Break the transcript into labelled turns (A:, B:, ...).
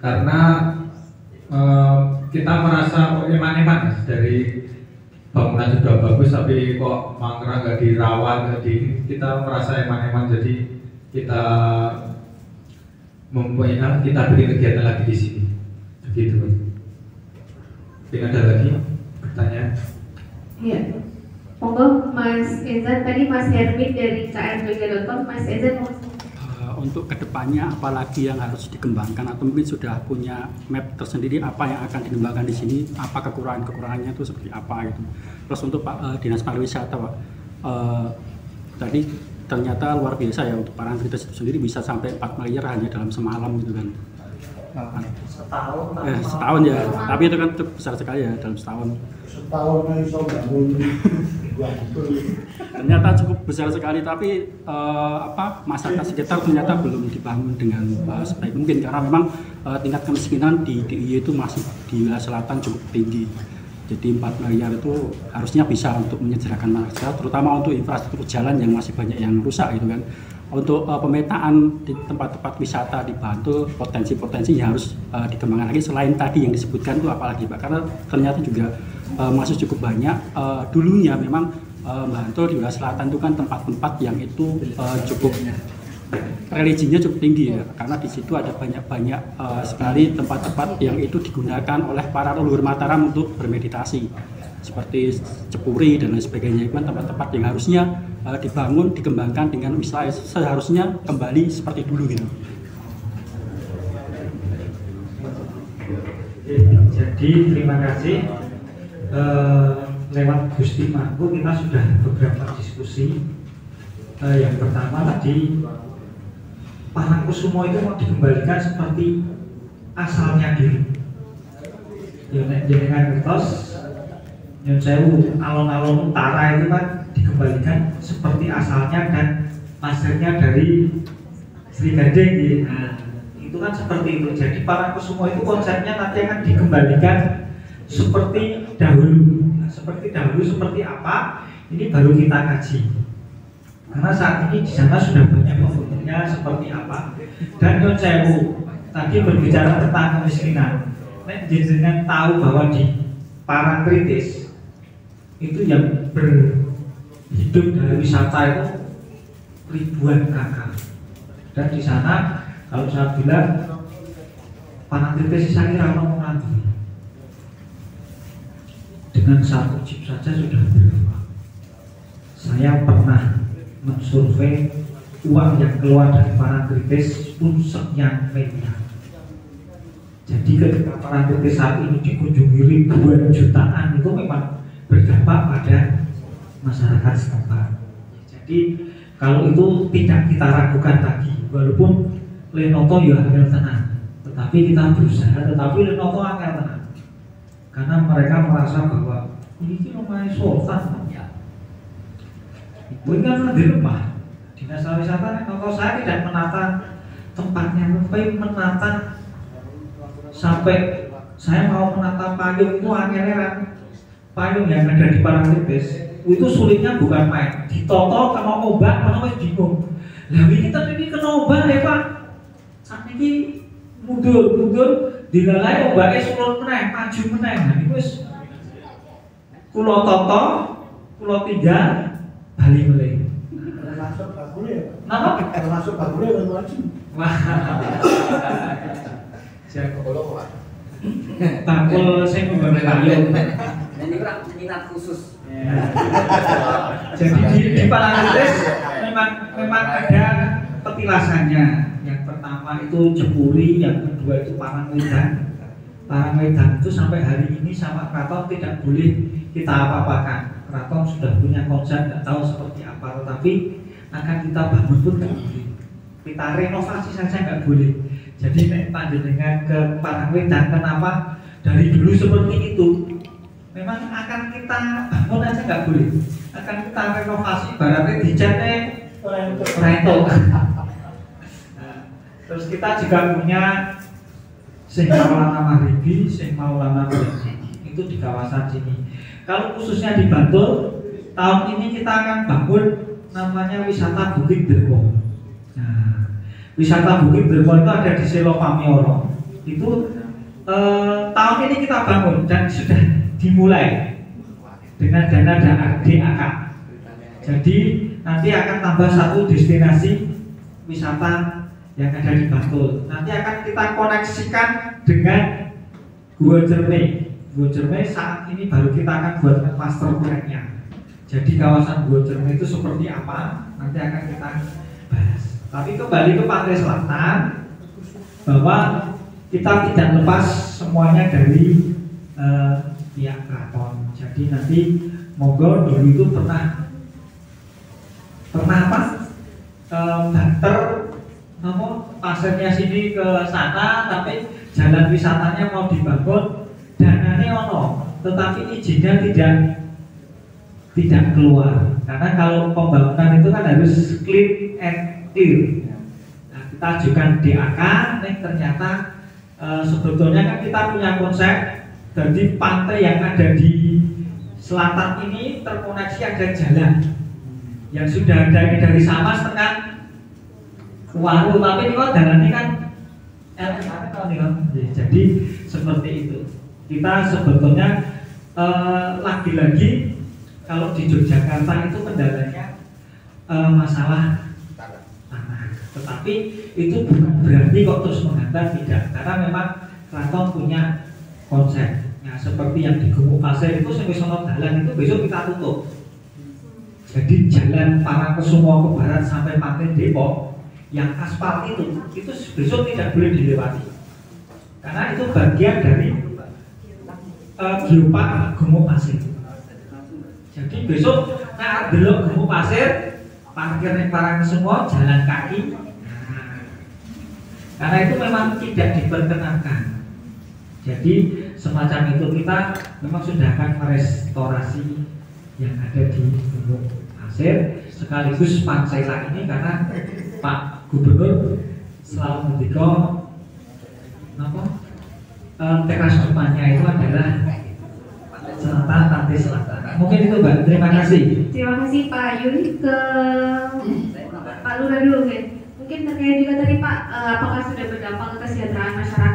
A: karena kita merasa eman-eman dari bangunan sudah bagus tapi kok mangkrak nggak dirawat, kita merasa eman-eman, jadi kita kita bikin kegiatan lagi di sini, begitu. Mungkin ada lagi pertanyaan?
B: Iya, monggo Mas Ezan. Tadi Mas Hermin dari KRBG.com, Mas Ezan mau
C: untuk kedepannya apalagi yang harus dikembangkan atau mungkin sudah punya map tersendiri apa yang akan dikembangkan di sini, apa kekurangannya itu seperti apa gitu. Terus untuk Dinas Pariwisata Pak, tadi ternyata luar biasa ya untuk Parangtritis itu sendiri bisa sampai 4 miliar hanya dalam semalam gitu kan. Setahun ya, tapi itu kan cukup besar sekali ya dalam setahun.
D: Setahun iso bangun.
C: Ternyata cukup besar sekali, tapi masyarakat sekitar ternyata belum dibangun dengan sebaik mungkin karena memang tingkat kemiskinan di DIY itu masih di wilayah selatan cukup tinggi. Jadi 4 miliar itu harusnya bisa untuk menyediakan masyarakat, terutama untuk infrastruktur jalan yang masih banyak yang rusak gitu kan. Untuk pemetaan di tempat-tempat wisata di Bantul, potensi-potensi yang harus dikembangkan lagi selain tadi yang disebutkan itu apalagi Pak, karena ternyata juga masih cukup banyak. Dulunya memang Bantul di wilayah selatan itu kan tempat-tempat yang itu cukup religinya cukup tinggi ya, karena di situ ada banyak sekali tempat-tempat yang itu digunakan oleh para leluhur Mataram untuk bermeditasi seperti Cepuri dan lain sebagainya. Itu kan tempat-tempat yang harusnya dibangun, dikembangkan dengan Islam seharusnya kembali seperti dulu gitu.
E: Jadi terima kasih. Lewat Gusti Mangku kita sudah beberapa diskusi. Yang pertama tadi Parangkusumo itu mau dikembalikan seperti asalnya dulu. Dengan kertas Nyun Sewu, alun-alun utara itu kan dikembalikan seperti asalnya dan pasirnya dari Sri Gading. Nah, itu kan seperti itu. Jadi Parangkusumo itu konsepnya nanti akan dikembalikan seperti dahulu. Nah, seperti dahulu seperti apa? Ini baru kita kaji. Karena saat ini di sana sudah banyak pembunuhnya seperti apa. Dan Nyun Sewu tadi berbicara tentang kemiskinan. Nek jenengan tahu bahwa di Parangtritis itu yang berhidup dari wisata itu ribuan kakak. Dan di sana kalau saya bilang Parangtritis saya kira orang dengan satu jeep saja sudah berapa. Saya pernah mensurvei uang yang keluar dari Parangtritis pun sekian miliar. Jadi ketika Parangtritis saat ini dikunjungi ribuan jutaan itu memang berdampak pada masyarakat setempat. Jadi kalau itu tidak kita ragukan lagi, walaupun Lenoto ya angel tenang, tetapi kita berusaha, tetapi Lenoto angel tenang karena mereka merasa bahwa ini rumahnya sultan ya. Itu kan lebih lemah. Dinas Pariwisata, kalau saya tidak menata tempatnya, tapi menata sampai saya mau menata payung itu angin-angin. Payung yang ada di Parangtritis itu sulitnya bukan main. Ditoto kena obat, mana bingung. Lah ini tadi kena obat ya Pak. Saat ini mundur, dilalai obatnya surut meneng, maju meneng. Nah ini wis kulo toto, kulo tinggal balik mulai.
D: Termasuk bagule.
E: Napa?
D: Termasuk bagule dan maju.
E: Wah.
F: Siapa kalau Pak?
E: Takul saya membangun payung.
F: Ini kurang minat khusus.
E: Jadi di Parangtritis memang ada petilasannya. Yang pertama itu Jepuri, yang kedua itu Parangwedan. Parangwedan itu sampai hari ini sama keraton tidak boleh kita apa-apakan. Keraton sudah punya konsep, tidak tahu seperti apa, tetapi akan kita bangun pun tidak boleh. Kita renovasi saja nggak boleh. Jadi panjenengan ke Parangwedan, kenapa dari dulu seperti itu? Memang akan kita bangun aja nggak boleh. Akan kita renovasi, ibaratnya dicatnya rento. Terus kita juga punya Syekh Maulana Maghribi, Syekh Maulana Maghribi itu di kawasan sini. Kalau khususnya di Bantul, tahun ini kita akan bangun namanya wisata Bukit Dermo. Nah, wisata Bukit Dermo itu ada di Selo Pamioro. itu tahun ini kita bangun dan sudah dimulai dengan dana DAK. Jadi nanti akan tambah satu destinasi wisata yang ada di Bantul. Nanti akan kita koneksikan dengan Gua Cermai. Gua Cermai saat ini baru kita akan buat master plan-nya. Jadi kawasan Gua Cermai itu seperti apa? Nanti akan kita bahas. Tapi kembali ke Pantai Selatan, bahwa kita tidak lepas semuanya dari pihak keraton. Jadi nanti monggo dulu itu pernah apa? Banter pasirnya sini ke sana, tapi jalan wisatanya mau dibangun, dananya ono, tetapi izinnya tidak keluar. Karena kalau pembangunan itu kan harus clean and clear. Nah, kita ajukan DAK, ternyata sebetulnya kan kita punya konsep. Jadi pantai yang ada di selatan ini terkoneksi ada jalan yang sudah ada dari Samas tekan Waru, tapi ini kok jalannya kan jadi seperti itu. Kita sebetulnya lagi-lagi kalau di Yogyakarta itu kendalanya masalah tanah. Tetapi itu bukan berarti kok terus menghantar, tidak. Karena memang keraton punya konsep. Nah, seperti yang di Gumuk Pasir itu sampai sono jalan itu besok kita tutup. Jadi jalan Parangkusumo ke barat sampai Pantai Depok yang aspal itu besok tidak boleh dilewati. Karena itu bagian dari Geopark Gumuk Pasir. Jadi besok nah belok Gumuk Pasir, parkir ning Parangkusumo, jalan kaki. Nah, karena itu memang tidak diperkenankan. Jadi semacam itu kita memang sudah akan merestorasi yang ada di Gumuk Pasir sekaligus Pansela ini, karena Pak Gubernur selalu mendikau teras depannya itu adalah selatan, pantai selatan. Mungkin itu Mbak, terima kasih.
B: Terima kasih Pak Yuri. Ke Pak Lurah dulu mungkin terkait juga tadi Pak, apakah sudah berdampak ke kesejahteraan masyarakat